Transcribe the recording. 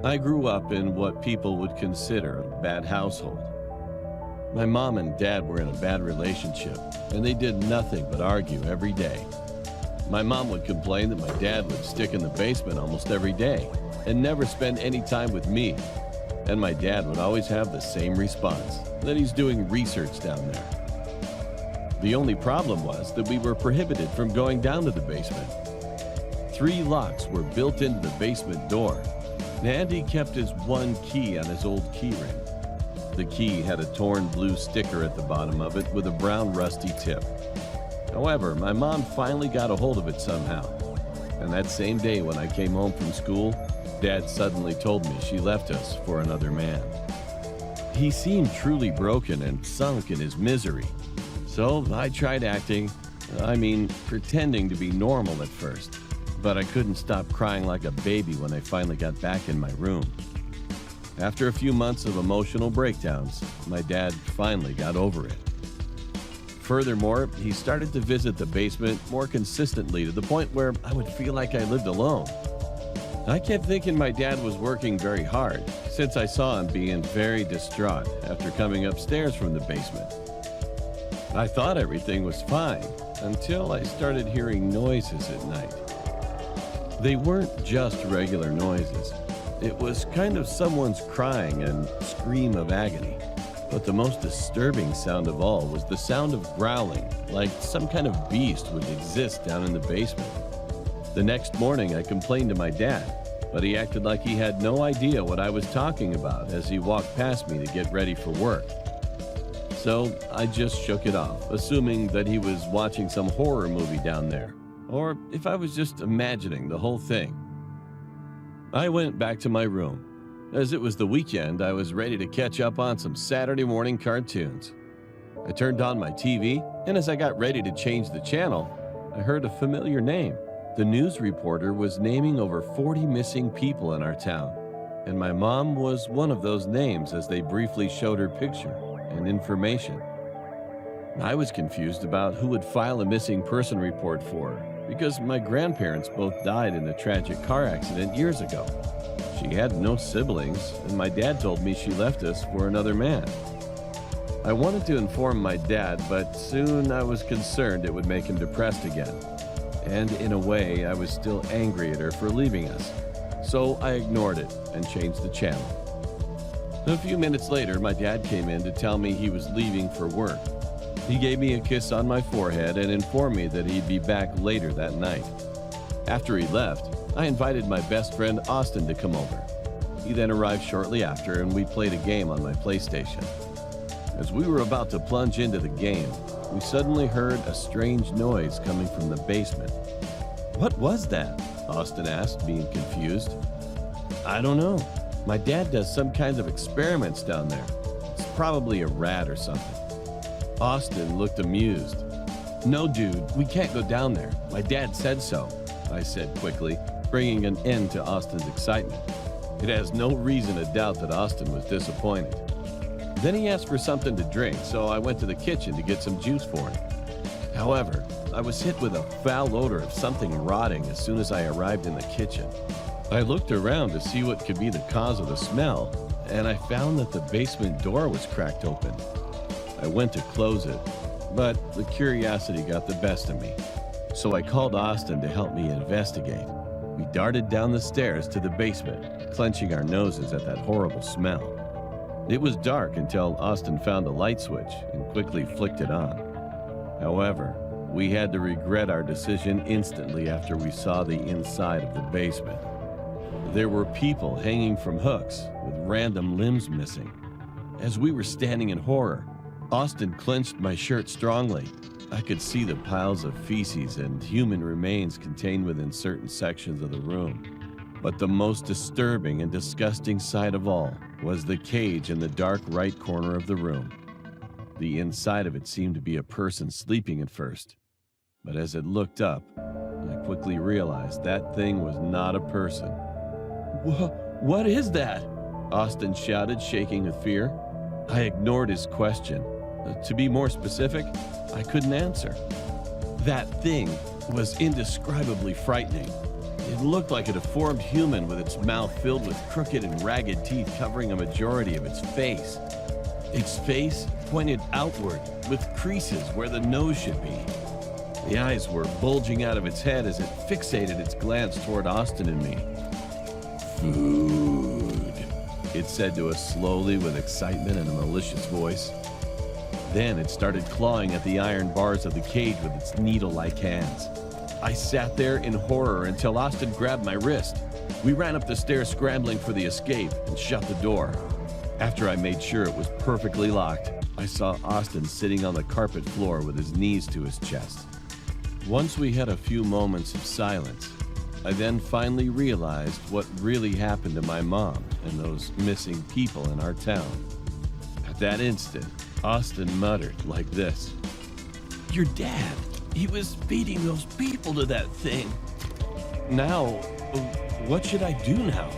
I grew up in what people would consider a bad household. My mom and dad were in a bad relationship, and they did nothing but argue every day. My mom would complain that my dad would stick in the basement almost every day and never spend any time with me. And my dad would always have the same response, that he's doing research down there. The only problem was that we were prohibited from going down to the basement. 3 locks were built into the basement door, and he kept his one key on his old key ring. The key had a torn blue sticker at the bottom of it with a brown rusty tip. However, my mom finally got a hold of it somehow. And that same day when I came home from school, Dad suddenly told me she left us for another man. He seemed truly broken and sunk in his misery. So I tried pretending to be normal at first. But I couldn't stop crying like a baby when I finally got back in my room. After a few months of emotional breakdowns, my dad finally got over it. Furthermore, he started to visit the basement more consistently to the point where I would feel like I lived alone. I kept thinking my dad was working very hard, since I saw him being very distraught after coming upstairs from the basement. I thought everything was fine until I started hearing noises at night. They weren't just regular noises. It was kind of someone's crying and scream of agony. But the most disturbing sound of all was the sound of growling, like some kind of beast would exist down in the basement. The next morning, I complained to my dad, but he acted like he had no idea what I was talking about as he walked past me to get ready for work. So I just shook it off, assuming that he was watching some horror movie down there, or if I was just imagining the whole thing. I went back to my room. As it was the weekend, I was ready to catch up on some Saturday morning cartoons. I turned on my TV, and as I got ready to change the channel, I heard a familiar name. The news reporter was naming over 40 missing people in our town, and my mom was one of those names as they briefly showed her picture and information. I was confused about who would file a missing person report for her, because my grandparents both died in a tragic car accident years ago. She had no siblings, and my dad told me she left us for another man. I wanted to inform my dad, but soon I was concerned it would make him depressed again. And in a way, I was still angry at her for leaving us. So I ignored it and changed the channel. A few minutes later, my dad came in to tell me he was leaving for work. He gave me a kiss on my forehead and informed me that he'd be back later that night. After he left, I invited my best friend Austin to come over. He then arrived shortly after, and we played a game on my PlayStation. As we were about to plunge into the game, we suddenly heard a strange noise coming from the basement. "What was that?" Austin asked, being confused. "I don't know. My dad does some kinds of experiments down there. It's probably a rat or something." Austin looked amused. "No, dude, we can't go down there. My dad said so," I said quickly, bringing an end to Austin's excitement. It has no reason to doubt that Austin was disappointed. Then he asked for something to drink, so I went to the kitchen to get some juice for him. However, I was hit with a foul odor of something rotting as soon as I arrived in the kitchen. I looked around to see what could be the cause of the smell, and I found that the basement door was cracked open. I went to close it, but the curiosity got the best of me. So I called Austin to help me investigate. We darted down the stairs to the basement, clenching our noses at that horrible smell. It was dark until Austin found a light switch and quickly flicked it on. However, we had to regret our decision instantly after we saw the inside of the basement. There were people hanging from hooks with random limbs missing. As we were standing in horror, Austin clenched my shirt strongly. I could see the piles of feces and human remains contained within certain sections of the room. But the most disturbing and disgusting sight of all was the cage in the dark right corner of the room. The inside of it seemed to be a person sleeping at first, but as it looked up, I quickly realized that thing was not a person. What is that?" Austin shouted, shaking with fear. I ignored his question. To be more specific, I couldn't answer. That thing was indescribably frightening. It looked like a deformed human with its mouth filled with crooked and ragged teeth covering a majority of its face. Its face pointed outward with creases where the nose should be. The eyes were bulging out of its head as it fixated its glance toward Austin and me. "Food," it said to us slowly with excitement and a malicious voice. Then it started clawing at the iron bars of the cage with its needle-like hands. I sat there in horror until Austin grabbed my wrist. We ran up the stairs scrambling for the escape and shut the door. After I made sure it was perfectly locked, I saw Austin sitting on the carpet floor with his knees to his chest. Once we had a few moments of silence, I then finally realized what really happened to my mom and those missing people in our town. At that instant, Austin muttered like this: "Your dad, he was feeding those people to that thing. Now, what should I do now?"